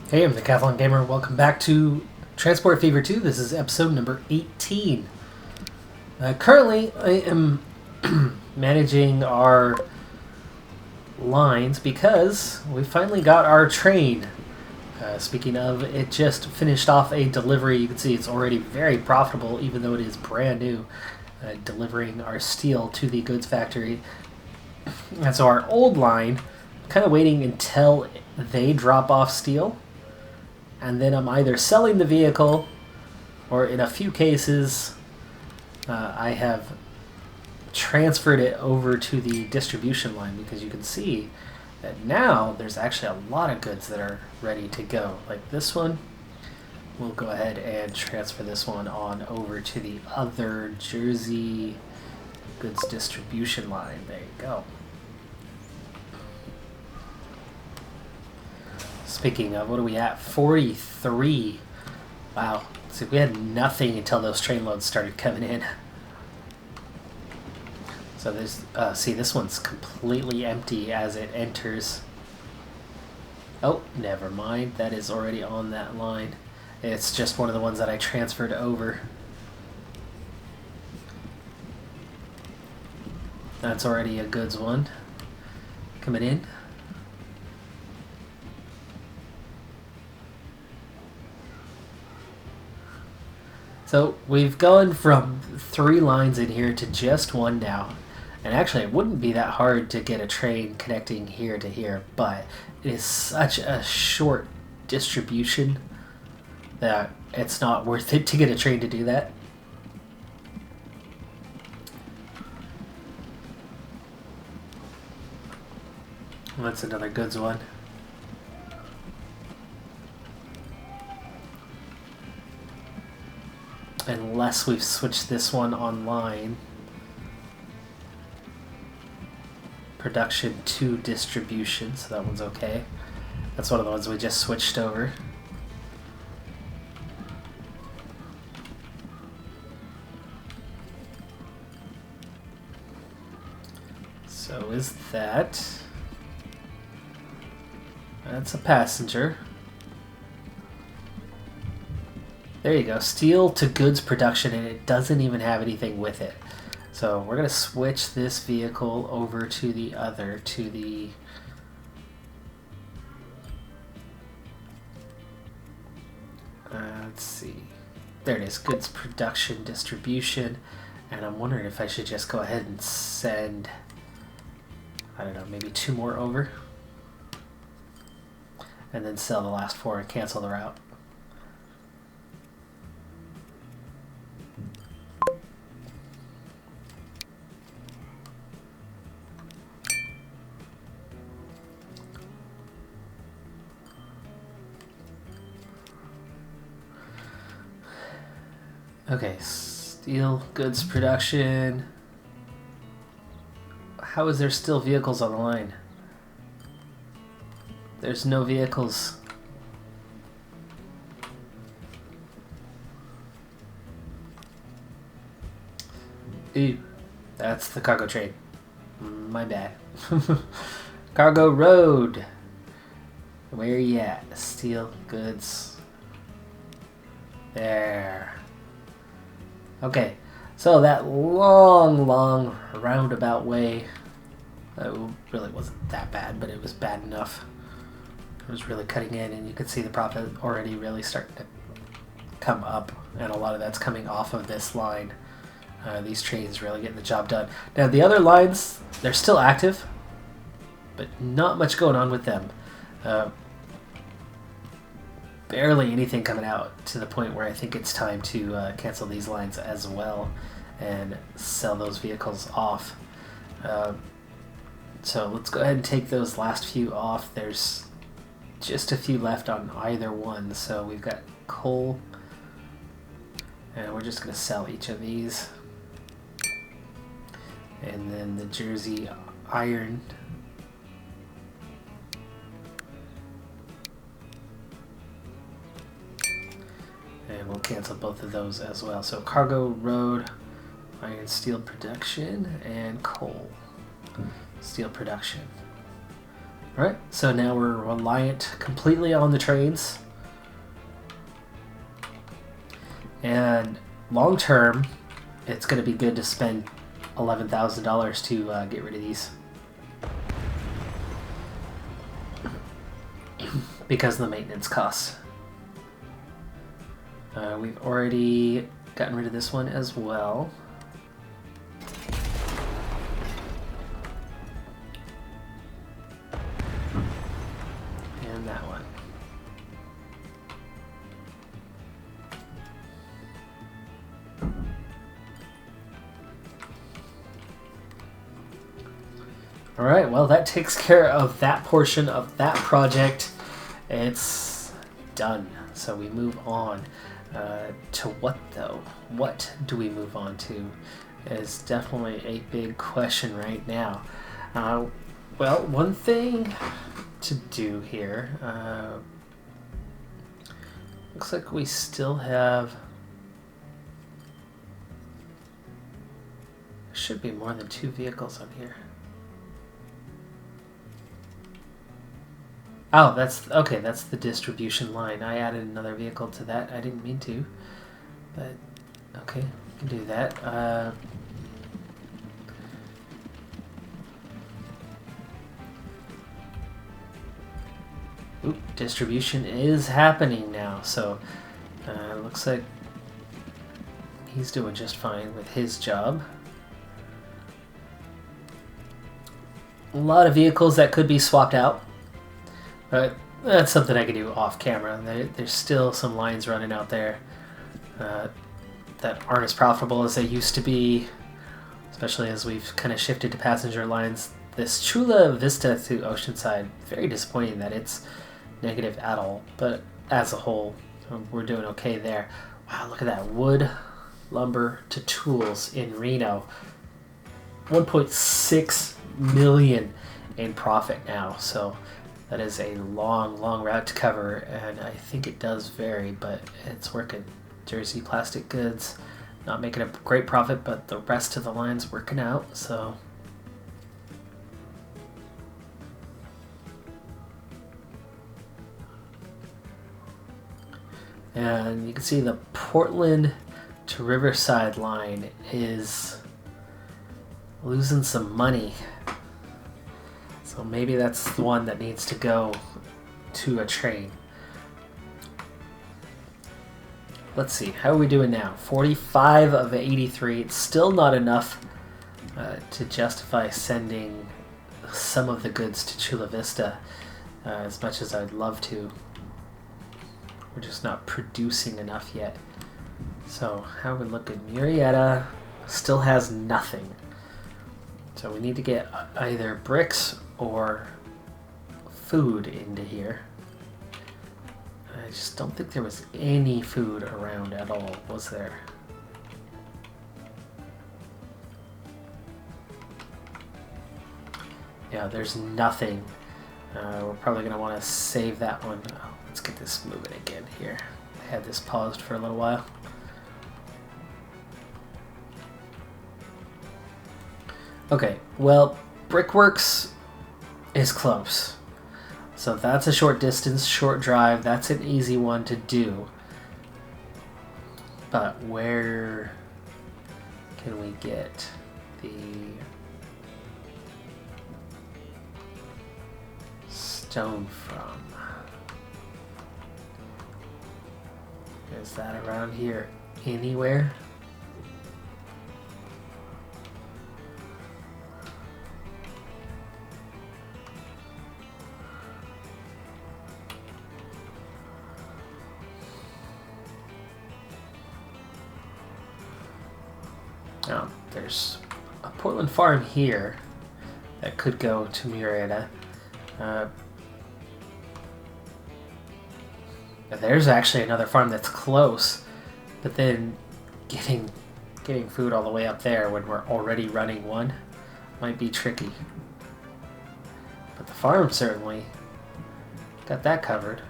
Hey, I'm the Decathlon Gamer. Welcome back to Transport Fever 2. This is episode number 18. Currently, I am managing our lines because we finally got our train. Speaking of, it just finished off a delivery. You can see it's already very profitable, even though it is brand new, delivering our steel to the goods factory. And so our old line, kind of waiting until they drop off steel. And then I'm either selling the vehicle, or in a few cases, I have transferred it over to the distribution line, because you can see that now there's actually a lot of goods that are ready to go. Like this one, we'll go ahead and transfer this one on over to the other Jersey goods distribution line. There you go. Speaking of, what are we at? 43. Wow. See, we had nothing until those train loads started coming in. So there's, see, this one's completely empty as it enters. Oh, never mind. That is already on that line. It's just one of the ones that I transferred over. That's already a goods one coming in. So we've gone from 3 lines in here to just one now. And actually it wouldn't be that hard to get a train connecting here to here, but it is such a short distribution that it's not worth it to get a train to do that. That's another goods one. Unless we've switched this one online. Production to distribution, so that one's okay. That's one of the ones we just switched over. So is that... That's a passenger. There you go, steel to goods production, and it doesn't even have anything with it. So we're going to switch this vehicle over to the other, to the... let's see. There it is, goods production distribution. And I'm wondering if I should just go ahead and send, I don't know, maybe 2 more over. And then sell the last 4 and cancel the route. Okay, steel goods production. How is there still vehicles on the line? There's no vehicles. Ooh, that's the cargo train. My bad. Cargo road. Where you at? Steel goods. There. Okay, so that long roundabout way, it really wasn't that bad, but it was bad enough. It was really cutting in, and you could see the profit already really starting to come up, and a lot of that's coming off of this line. These trains really getting the job done. Now the other lines, they're still active, but not much going on with them. Barely anything coming out, to the point where I think it's time to cancel these lines as well and sell those vehicles off. So let's go ahead and take those last few off. There's just a few left on either one. So we've got coal, and we're just going to sell each of these. And then the Jersey iron. And we'll cancel both of those as well. So cargo, road, iron, steel production, and coal. Steel production. Alright, so now we're reliant completely on the trains. And long term, it's going to be good to spend $11,000 to get rid of these. Because of the maintenance costs. We've already gotten rid of this one as well. And that one. Alright, well that takes care of that portion of that project. It's done. So we move on. To what though? What do we move on to is definitely a big question right now. Well, one thing to do here, looks like we still have, should be more than 2 vehicles on here. Oh, that's okay. That's the distribution line. I added another vehicle to that. I didn't mean to, but okay, we can do that. Distribution is happening now, so looks like he's doing just fine with his job. A lot of vehicles that could be swapped out. But that's something I can do off camera. There's still some lines running out there that aren't as profitable as they used to be, especially as we've kind of shifted to passenger lines. This Chula Vista to Oceanside, very disappointing that it's negative at all, but as a whole, we're doing okay there. Wow, look at that. Wood, lumber to tools in Reno. 1.6 million in profit now, so that is a long, long route to cover, and I think it does vary, but it's working. Jersey Plastic Goods, not making a great profit, but the rest of the line's working out, so. And you can see the Portland to Riverside line is losing some money. So maybe that's the one that needs to go to a train. Let's see, how are we doing now? 45 of 83. It's still not enough to justify sending some of the goods to Chula Vista as much as I'd love to. We're just not producing enough yet. So how are we looking? Murrieta still has nothing. So we need to get either bricks or food into here. I just don't think there was any food around at all, was there? Yeah, there's nothing. We're probably going to want to save that one. Oh, let's get this moving again here. I had this paused for a little while. Okay, well, Brickworks is close. So that's a short distance, short drive. That's an easy one to do. But where can we get the stone from? Is that around here anywhere? Oh, there's a Portland farm here that could go to Murrieta. There's actually another farm that's close, but then getting food all the way up there when we're already running one might be tricky. But the farm certainly got that covered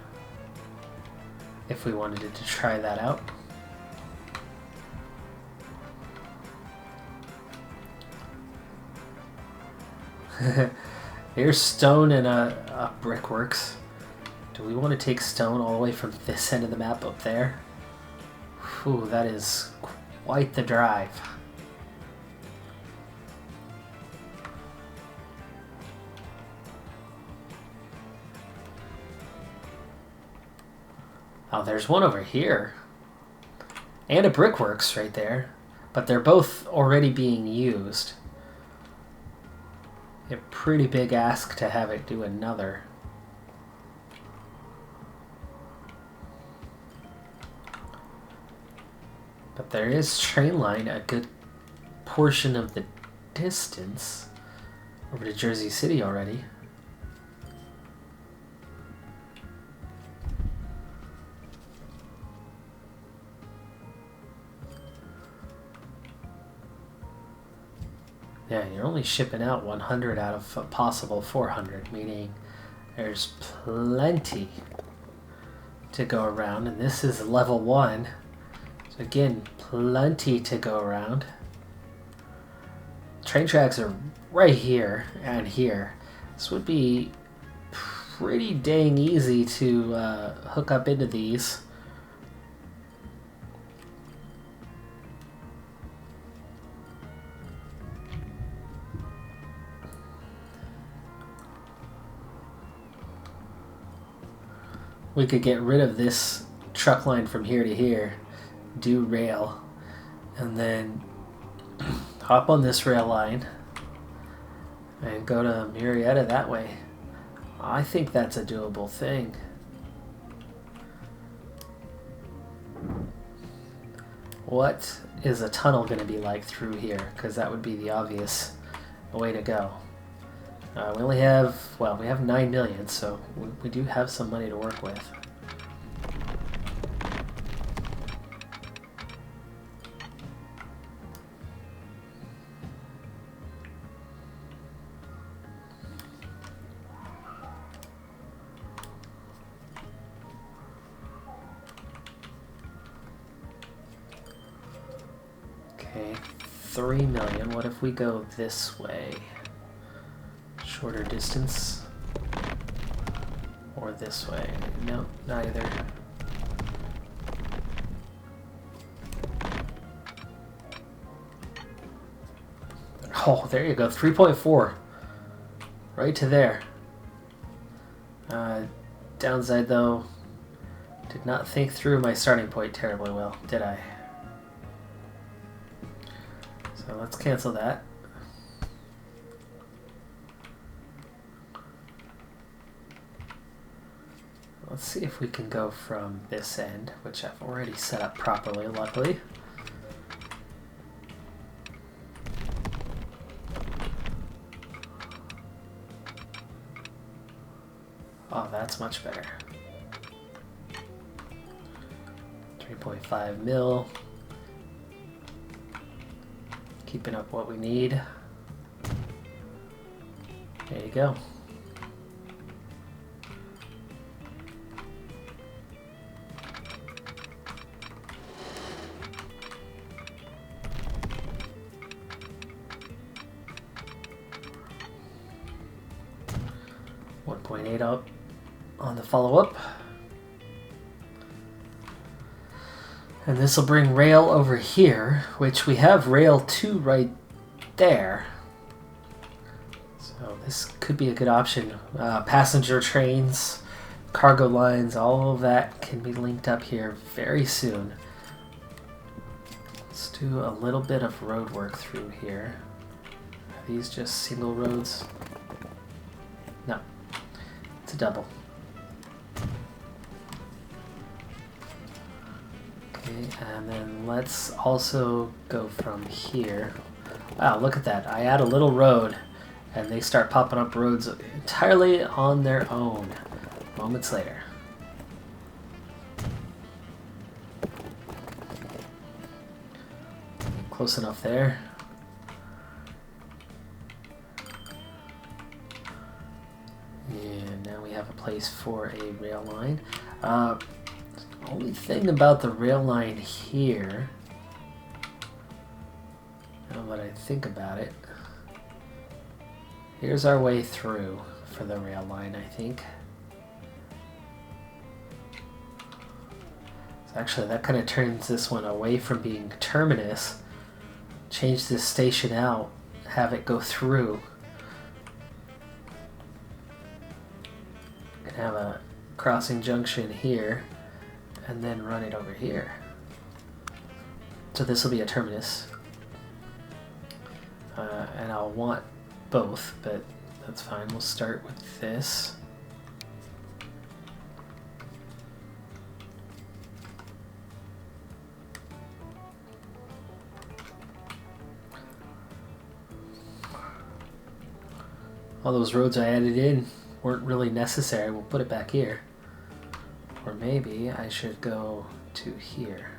if we wanted to try that out. Here's stone and a brickworks. Do we want to take stone all the way from this end of the map up there? Whew, that is quite the drive. Oh, there's one over here. And a brickworks right there. But they're both already being used. A pretty big ask to have it do another. But there is train line a good portion of the distance over to Jersey City already. Yeah, you're only shipping out 100 out of a possible 400, meaning there's plenty to go around, and this is level 1. So again, plenty to go around. Train tracks are right here and here. This would be pretty dang easy to hook up into these. We could get rid of this truck line from here to here, do rail, and then hop on this rail line and go to Marietta that way. I think that's a doable thing. What is a tunnel going to be like through here? Because that would be the obvious way to go. We only have, well, we have 9 million, so we do have some money to work with. Okay, 3 million. What if we go this way? Shorter distance, or this way? No, neither. Oh, there you go, 3.4, right to there. Downside though, did not think through my starting point terribly well, did I? So let's cancel that. Let's see if we can go from this end, which I've already set up properly, luckily. Oh, that's much better. 3.5 mil. Keeping up what we need. There you go. .8 up on the follow-up. And this will bring rail over here, which we have rail 2 right there. So this could be a good option. Passenger trains, cargo lines, all of that can be linked up here very soon. Let's do a little bit of road work through here. Are these just single roads? No. It's a double. Okay, and then let's also go from here. Wow, look at that. I add a little road, and they start popping up roads entirely on their own moments later. Close enough there. And now we have a place for a rail line. The only thing about the rail line here, now that I think about it, here's our way through for the rail line, I think. So actually, that kind of turns this one away from being terminus. Change this station out, have it go through. And have a crossing junction here, and then run it over here. So this will be a terminus. And I'll want both, but that's fine. We'll start with this. All those roads I added in weren't really necessary. We'll put it back here. Or maybe I should go to here.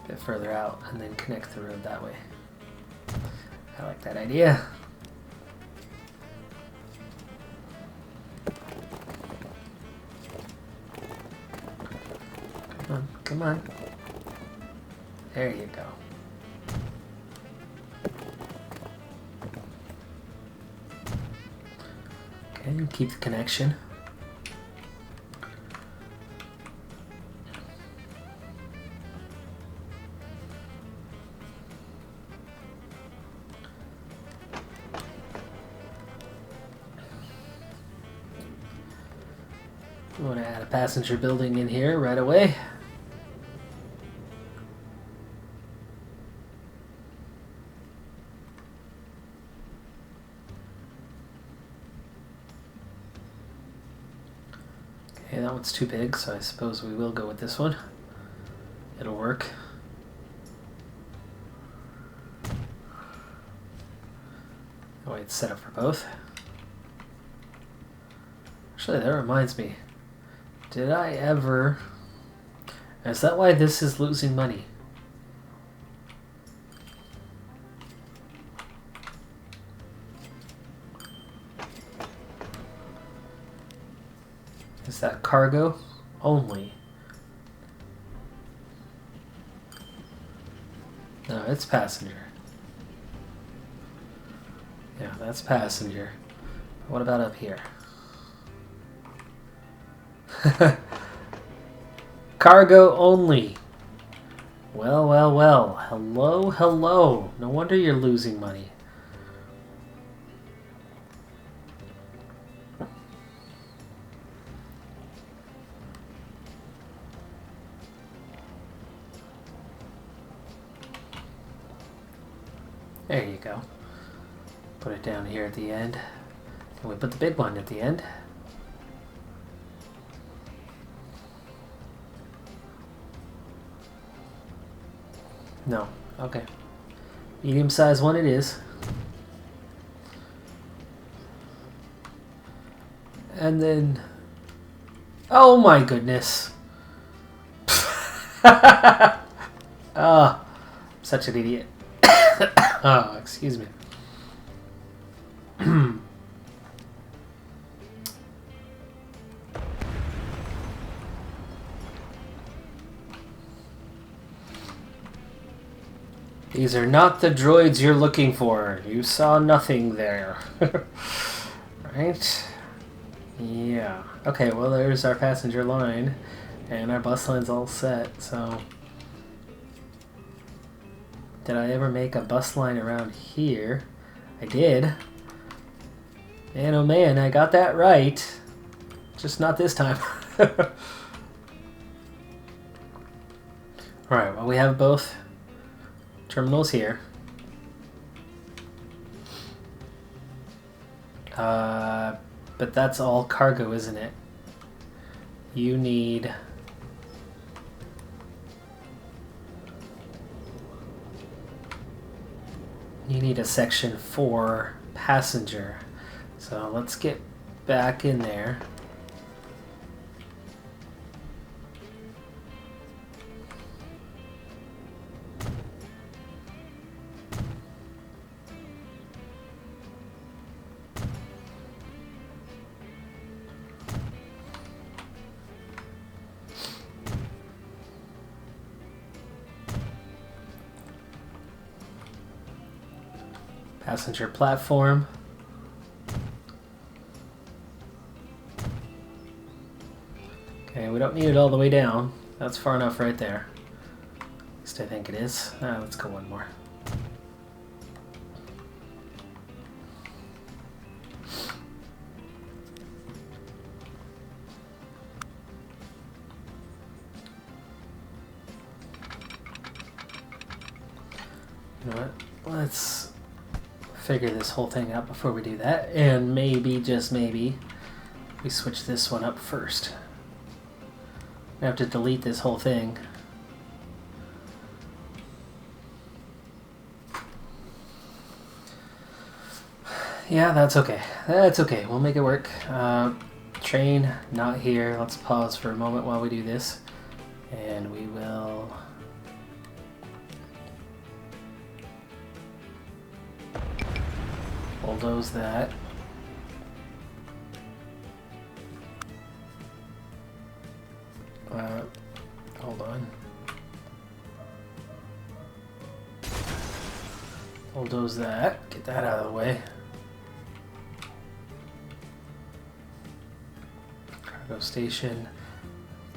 A bit further out and then connect the road that way. I like that idea. Come on, come on. There you go. Okay, keep the connection. We want to add a passenger building in here right away. Okay, that one's too big, so I suppose we will go with this one. It'll work. Oh, it's set up for both. Actually, that reminds me. Did I ever... Is that why this is losing money? Is that cargo only? No, it's passenger. Yeah, that's passenger. What about up here? Cargo only. Well, well, well. Hello, hello. No wonder you're losing money. There you go. Put it down here at the end. And we put the big one at the end. No. Okay. Medium-sized one it is. And then... Oh my goodness. Oh, such an idiot. Oh, excuse me. These are not the droids you're looking for. You saw nothing there. Right? Yeah. Okay, well there's our passenger line. And our bus line's all set, so... Did I ever make a bus line around here? I did. Man, oh man, I got that right. Just not this time. Alright, well we have both terminals here. But that's all cargo, isn't it? You need... You need a section for passenger. So let's get back in there. Passenger platform. Okay, we don't need it all the way down. That's far enough right there. At least I think it is. Let's go one more. You know what? Let's figure this whole thing out before we do that. And maybe, just maybe, we switch this one up first. I have to delete this whole thing. Yeah, that's okay. That's okay. We'll make it work. Train, not here. Let's pause for a moment while we do this. And we will... bulldoze that. Hold on. Bulldoze that. Get that out of the way. Cargo station.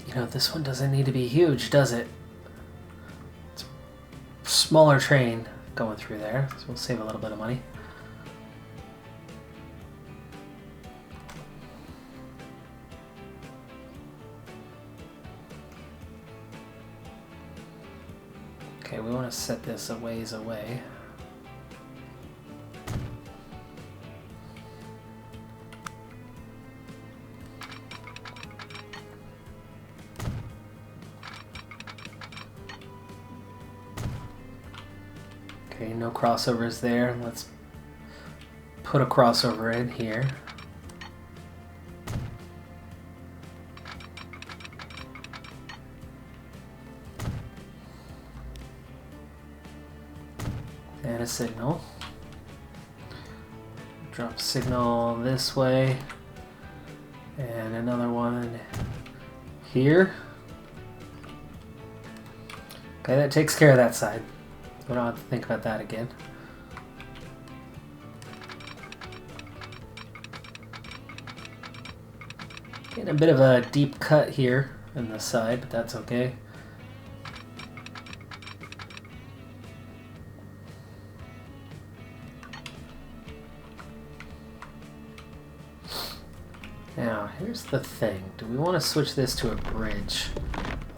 You know, this one doesn't need to be huge, does it? It's a smaller train going through there, so we'll save a little bit of money. Okay, we want to set this a ways away. Okay, no crossovers there. Let's put a crossover in here. And a signal. Drop signal this way. And another one here. Okay, that takes care of that side. We don't have to think about that again. Getting a bit of a deep cut here in the side, but that's okay. Now, here's the thing. Do we want to switch this to a bridge?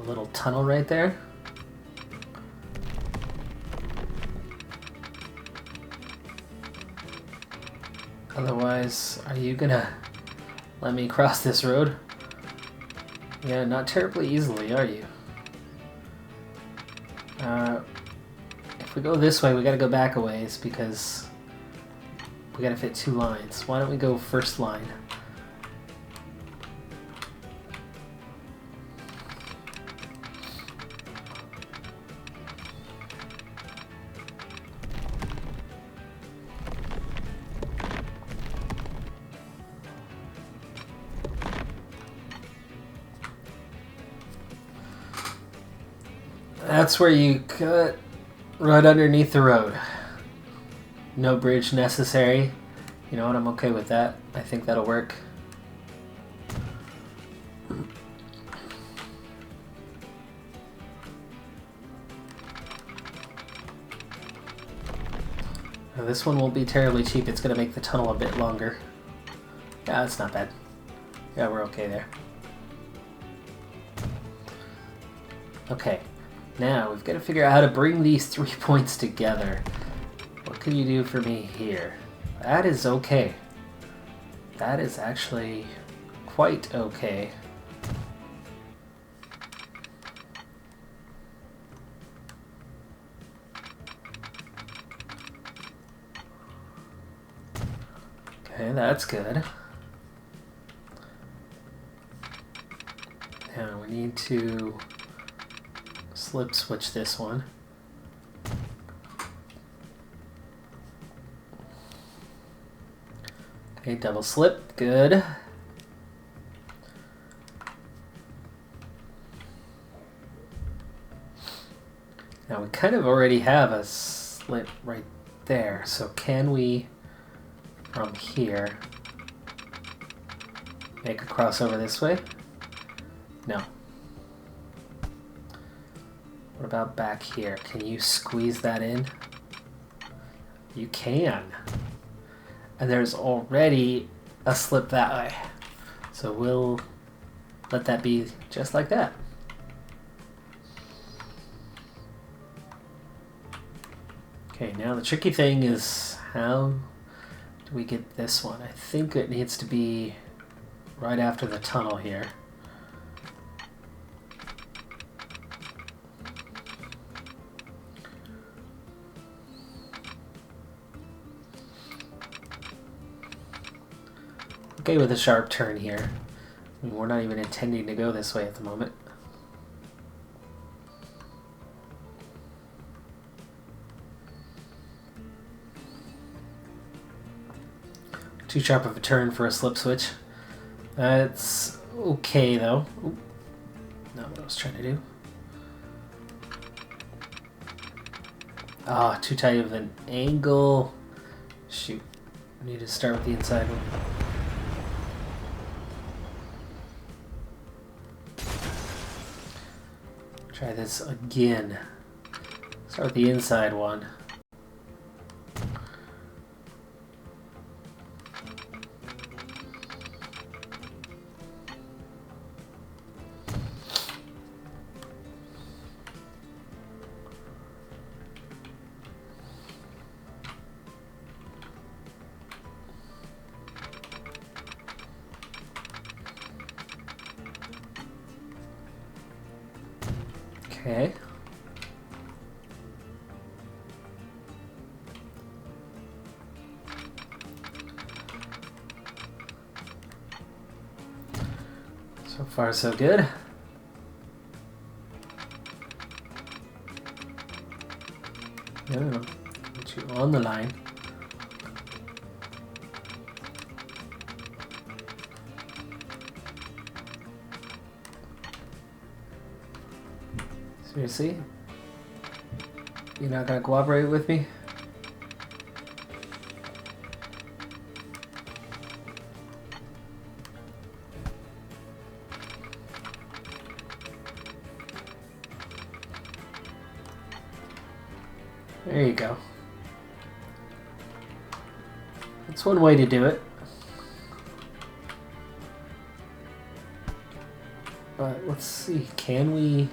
A little tunnel right there? Otherwise, are you gonna let me cross this road? Yeah, not terribly easily, are you? If we go this way, we gotta go back a ways because we gotta fit 2 lines. Why don't we go first line? That's where you cut right underneath the road. No bridge necessary. You know what, I'm okay with that. I think that'll work. Now, this one won't be terribly cheap. It's going to make the tunnel a bit longer. Yeah, that's not bad. Yeah, we're okay there. Okay. Now, we've got to figure out how to bring these 3 points together. What can you do for me here? That is okay. That is actually quite okay. Okay, that's good. Now, we need to slip switch this one. Okay, double slip, good. Now we kind of already have a slip right there, so can we, from here, make a crossover this way? No. What about back here? Can you squeeze that in? You can. And there's already a slip that way. So we'll let that be just like that. Okay, now the tricky thing is how do we get this one? I think it needs to be right after the tunnel here. Okay with a sharp turn here. I mean, we're not even intending to go this way at the moment. Too sharp of a turn for a slip switch. That's okay though. Ooh. Not what I was trying to do. Ah, too tight of an angle. Shoot. I need to start with the inside one. Try this again. Start with the inside one. Okay. So far, so good. No, get you on the line. Seriously? You're not gonna cooperate with me? There you go. That's one way to do it. But let's see, can we...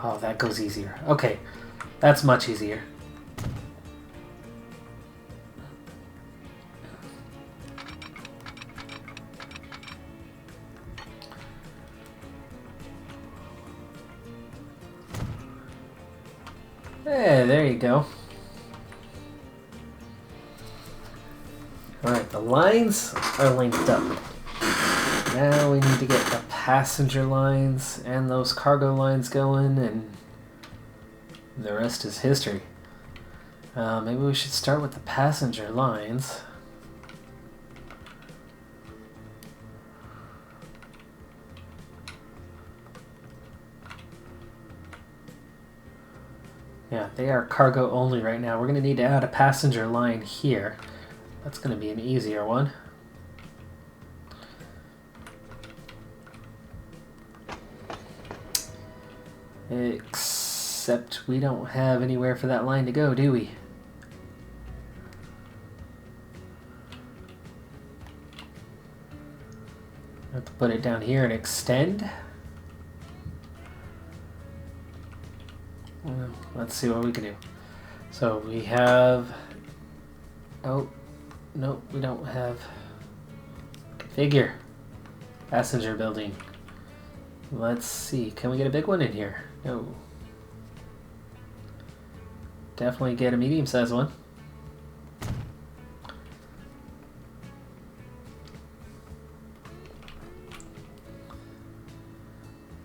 Oh, that goes easier. Okay, that's much easier. Hey, there you go. Alright, the lines are linked up. Now we need to get the passenger lines and those cargo lines going, and the rest is history. Maybe we should start with the passenger lines. Yeah, they are cargo only right now. We're going to need to add a passenger line here. That's going to be an easier one. Except we don't have anywhere for that line to go, do we? Have to put it down here and extend. Well, let's see what we can do. So we have... Oh, no, we don't have... Configure. Passenger building. Let's see, can we get a big one in here? No. Definitely get a medium-sized one.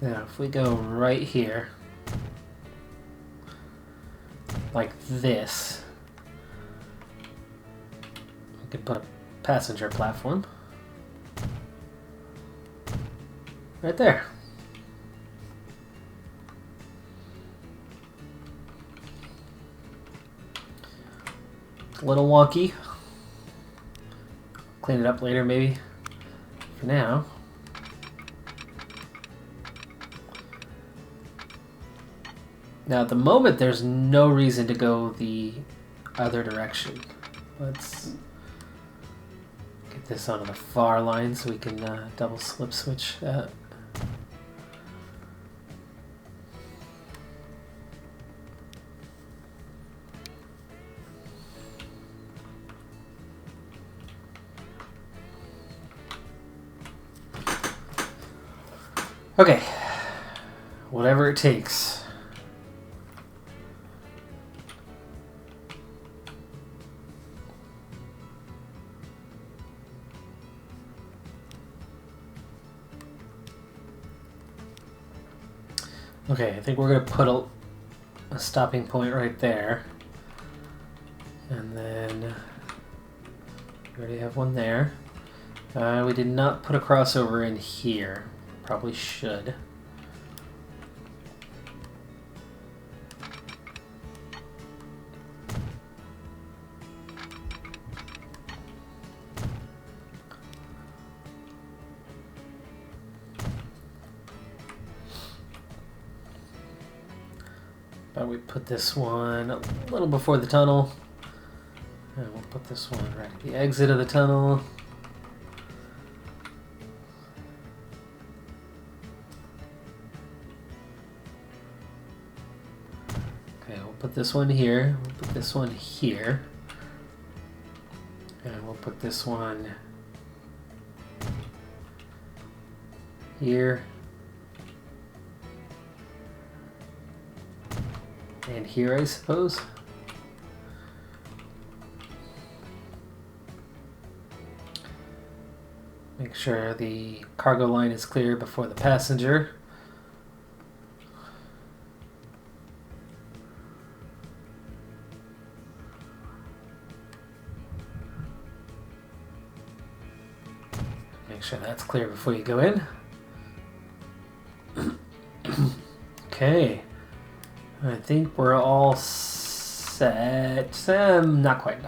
Now, if we go right here, like this, we can put a passenger platform right there. A little wonky. clean it up later maybe. For now. Now at the moment there's no reason to go the other direction. Let's get this onto the far line so we can double slip switch that. Okay, whatever it takes. Okay, I think we're going to put a stopping point right there. And then we already have one there. We did not put a crossover in here. Probably should. But we put this one a little before the tunnel. And we'll put this one right at the exit of the tunnel. Okay, we'll put this one here. We'll put this one here. And we'll put this one here. And here, I suppose. Make sure the cargo line is clear before the passenger. Make sure that's clear before you go in. Okay. I think we're all set. Not quite.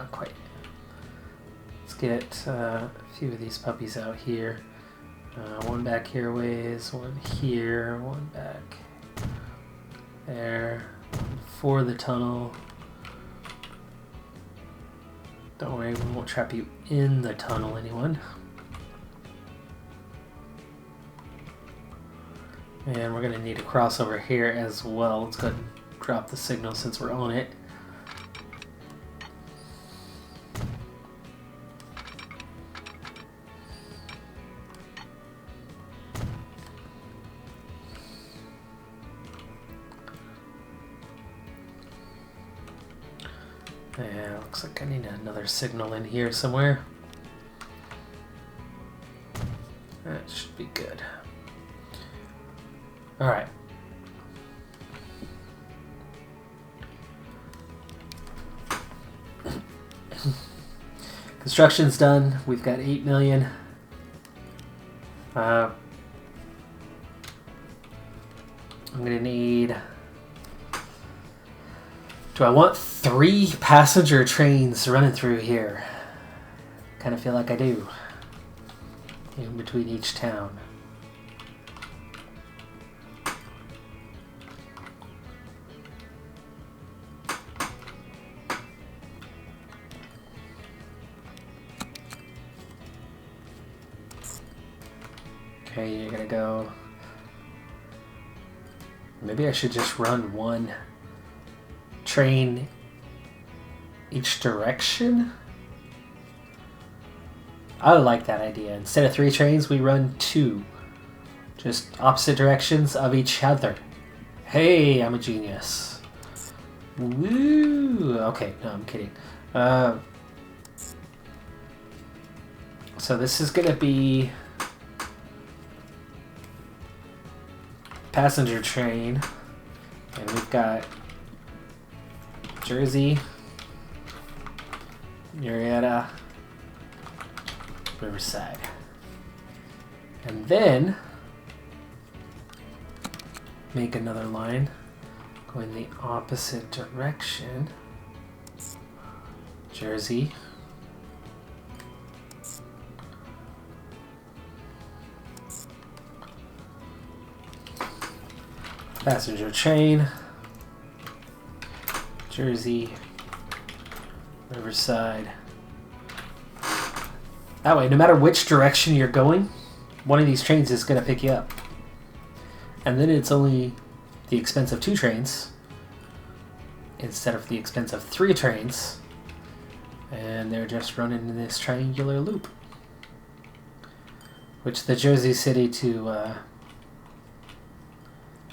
Let's get a few of these puppies out here. One back here ways, one here, one back there, one for the tunnel. Don't worry, we won't trap you in the tunnel, anyone. And we're going to need a crossover here as well. Let's go ahead and drop the signal since we're on it. Yeah, looks like I need another signal in here somewhere. That should be good. All right. Construction's done. We've got 8 million. I'm gonna need. Do I want 3 passenger trains running through here? Kind of feel like I do. In between each town. Okay, you're gonna go. Maybe I should just run 1 train each direction? I like that idea. Instead of 3 trains, we run 2. Just opposite directions of each other. Hey, I'm a genius. Woo! Okay, no, I'm kidding. So this is gonna be passenger train, and we've got Jersey, Marietta, Riverside. And then make another line going the opposite direction. Passenger train. Jersey. Riverside. That way, no matter which direction you're going, one of these trains is going to pick you up. And then it's only the expense of 2 trains instead of the expense of 3 trains. And they're just running in this triangular loop. Which the Jersey City to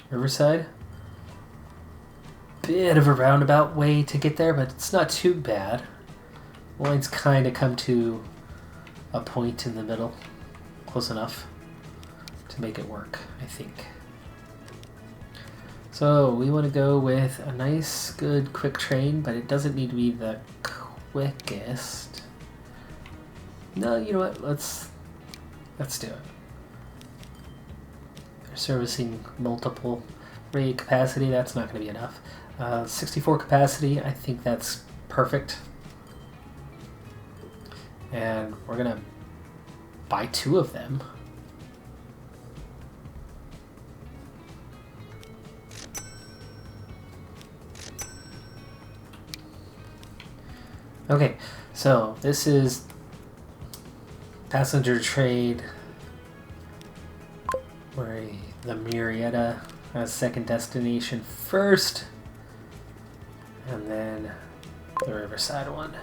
Riverside. Bit of a roundabout way to get there, but it's not too bad. The lines kind of come to a point in the middle, close enough to make it work, I think. So we want to go with a nice, good, quick train, but it doesn't need to be the quickest. No, you know what? Let's do it. They're servicing multiple rate capacity. That's not going to be enough. 64 capacity. I think that's perfect. And we're going to buy 2 of them. Okay, so this is passenger trade where the Murrieta has second destination first, and then the Riverside one.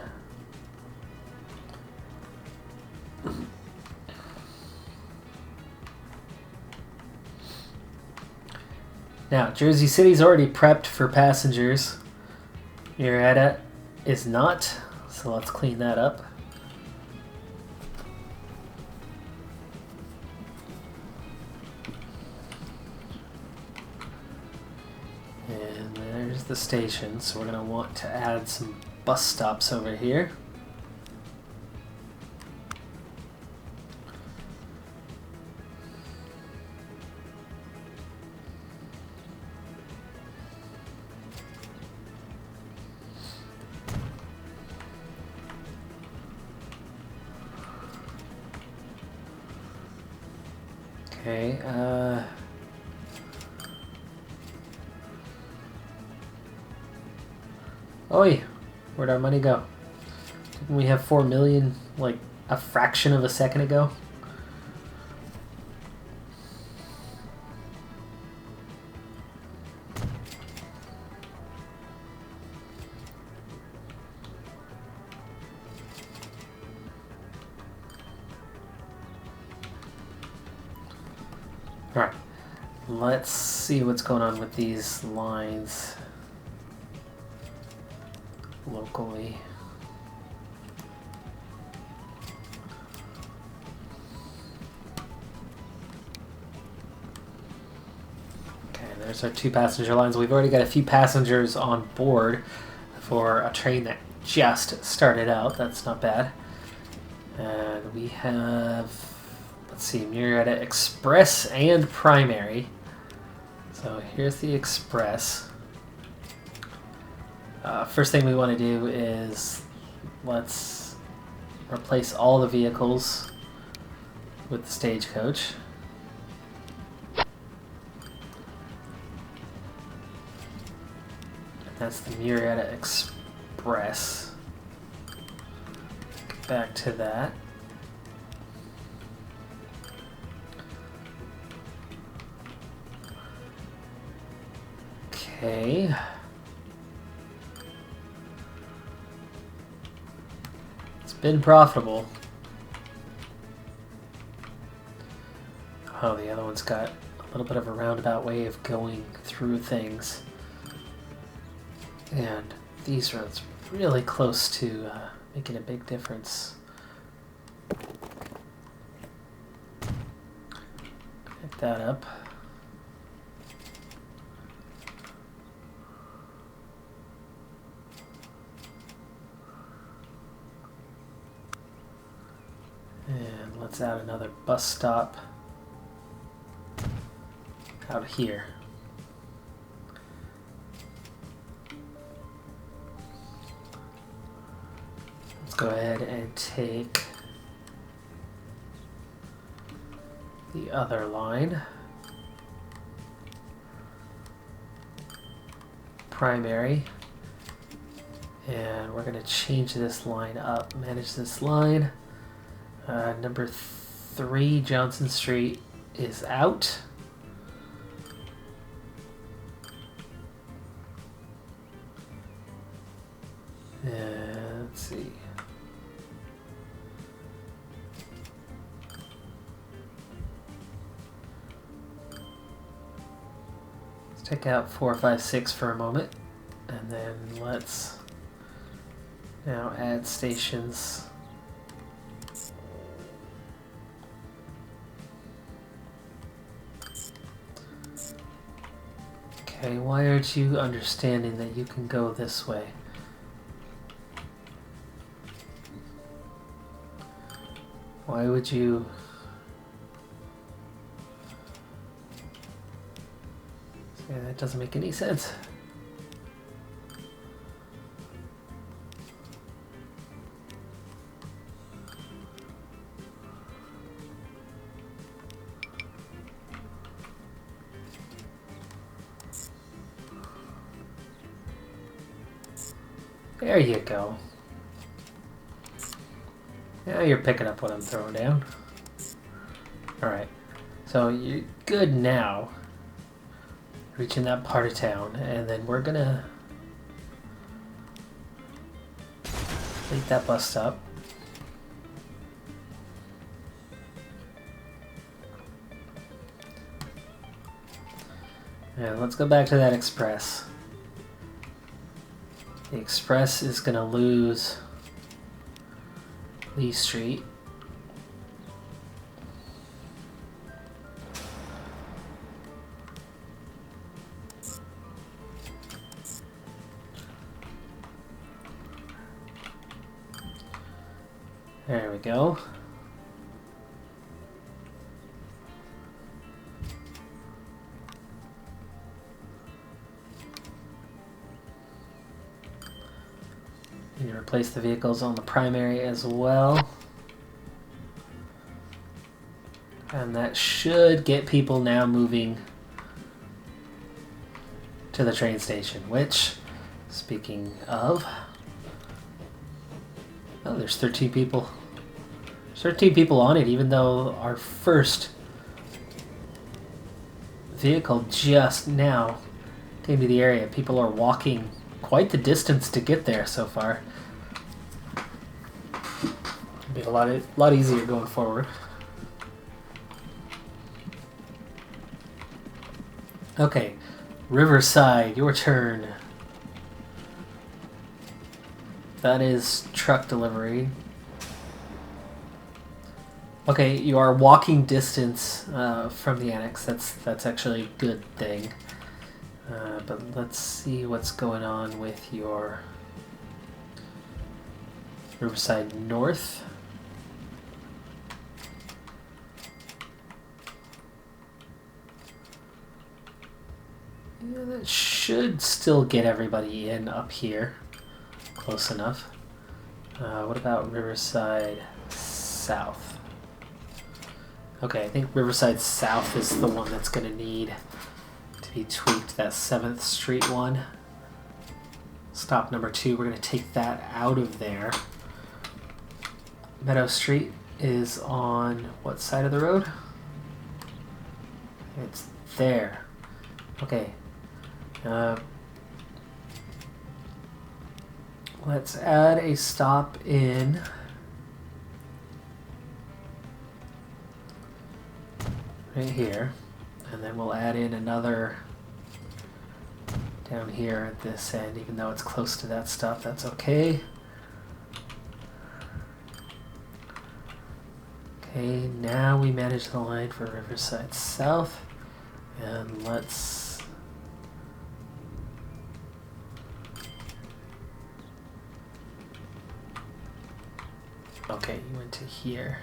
Now, Jersey City's already prepped for passengers. Murrieta is not, so let's clean that up. And there's the station, so we're going to want to add some bus stops over here. Okay, Oi! Where'd our money go? Didn't we have 4 million, like, a fraction of a second ago? Alright, let's see what's going on with these lines locally. Okay, there's our 2 passenger lines. We've already got a few passengers on board for a train that just started out. That's not bad. And we have... let's see, Murrieta Express and Primary. So here's the Express. First thing we want to do is let's replace all the vehicles with the stagecoach. That's the Murrieta Express. Get back to that. Okay. It's been profitable. Oh, the other one's got a little bit of a roundabout way of going through things. And these roads are really close to making a big difference. Pick that up. And let's add another bus stop out here. Let's go ahead and take the other line. primary. And we're going to change this line up. Manage this line. Number 3 Johnson Street is out. And let's see. Let's take out 4, 5, 6 for a moment. And then let's now add stations. Okay, why aren't you understanding that you can go this way? Why would you... See, that doesn't make any sense. There you go. Now you're picking up what I'm throwing down. Alright, so you're good now. Reaching that part of town, and then we're gonna leave that bus stop. And let's go back to that express. The express is gonna lose Lee Street. There we go. You replace the vehicles on the primary as well. And that should get people now moving to the train station, which, speaking of, oh, there's 13 people. There's 13 people on it, even though our first vehicle just now came to the area. People are walking quite the distance to get there so far. It'll be a lot easier going forward. Okay, Riverside, your turn. That is truck delivery. Okay, you are walking distance from the annex. That's actually a good thing. But let's see what's going on with your Riverside North. Yeah, that should still get everybody in up here. Close enough. What about Riverside South? Okay, I think Riverside South is the one that's going to need to be tweaked. That 7th Street one. Stop number 2, we're going to take that out of there. Meadow Street is on what side of the road? It's there. Okay. Let's add a stop in right here, and then we'll add in another down here at this end, even though it's close to that stop. That's okay. Okay, now we manage the line for Riverside South, and let's okay, you went to here.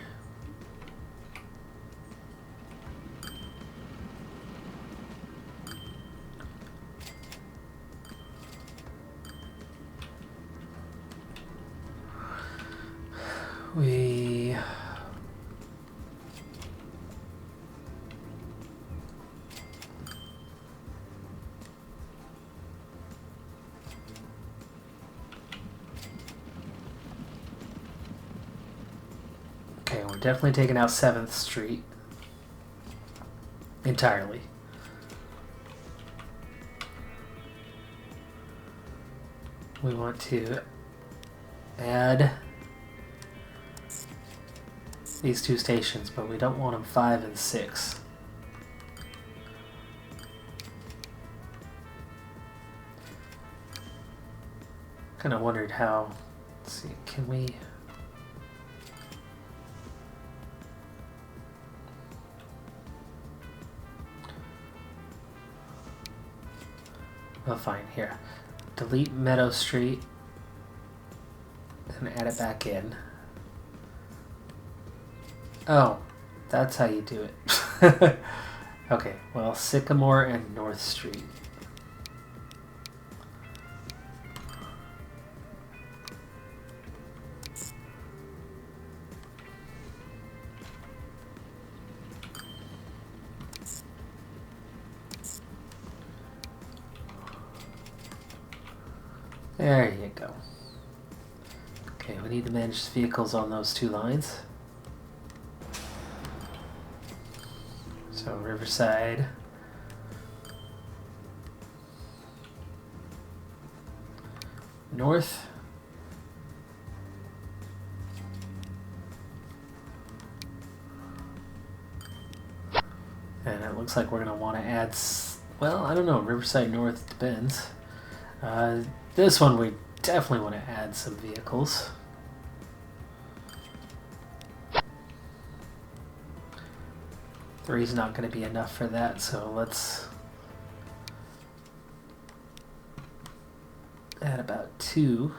We we're definitely taking out 7th Street entirely. We want to add these 2 stations, but we don't want them 5 and 6. Kind of wondered how. Let's see, can we? Oh, fine. Here, delete Meadow Street and add it back in. Oh, that's how you do it. Okay, well, Sycamore and North Street. There you go. Okay, we need to manage vehicles on those 2 lines. So Riverside. North. And it looks like we're going to want to add, well, I don't know, Riverside North depends. This one we definitely want to add some vehicles. Three's not going to be enough for that, so let's add about 2.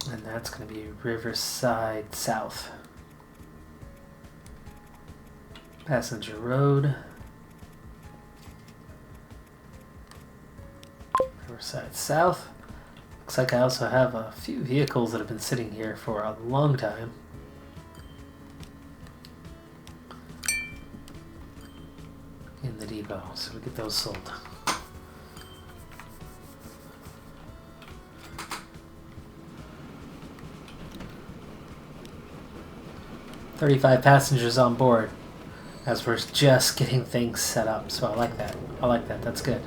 And that's going to be Riverside South. Passenger Road. Riverside South. Looks like I also have a few vehicles that have been sitting here for a long time. In the depot, so we get those sold. "35 passengers on board," as we're just getting things set up, so I like that. I like that. That's good.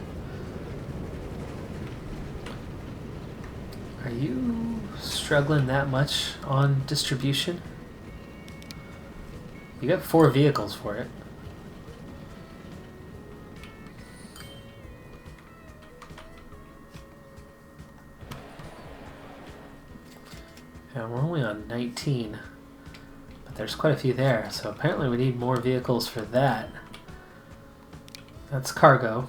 Are you struggling that much on distribution? You got 4 vehicles for it. And we're only on 19. But there's quite a few there, so apparently we need more vehicles for that. That's cargo.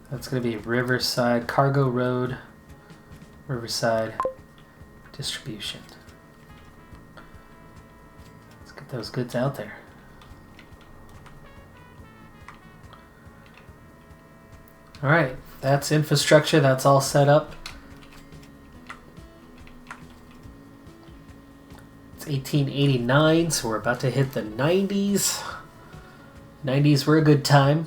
That's going to be Riverside Cargo Road, Riverside Distribution. Let's get those goods out there. Alright, that's infrastructure, that's all set up. It's 1889, so we're about to hit the 90s. 90s were a good time.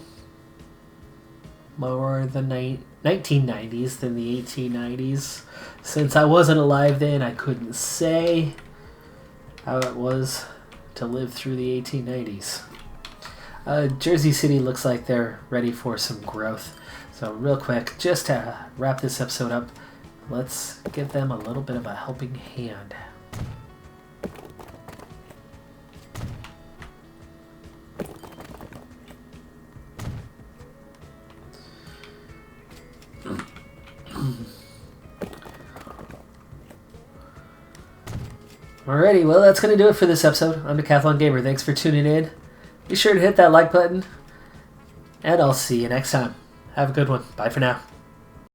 More the 1990s than the 1890s. Since I wasn't alive then, I couldn't say how it was to live through the 1890s. Jersey City looks like they're ready for some growth. So real quick, just to wrap this episode up, let's give them a little bit of a helping hand. Alrighty, well that's going to do it for this episode. I'm Decathlon Gamer. Thanks for tuning in. Be sure to hit that like button, and I'll see you next time. Have a good one. Bye for now.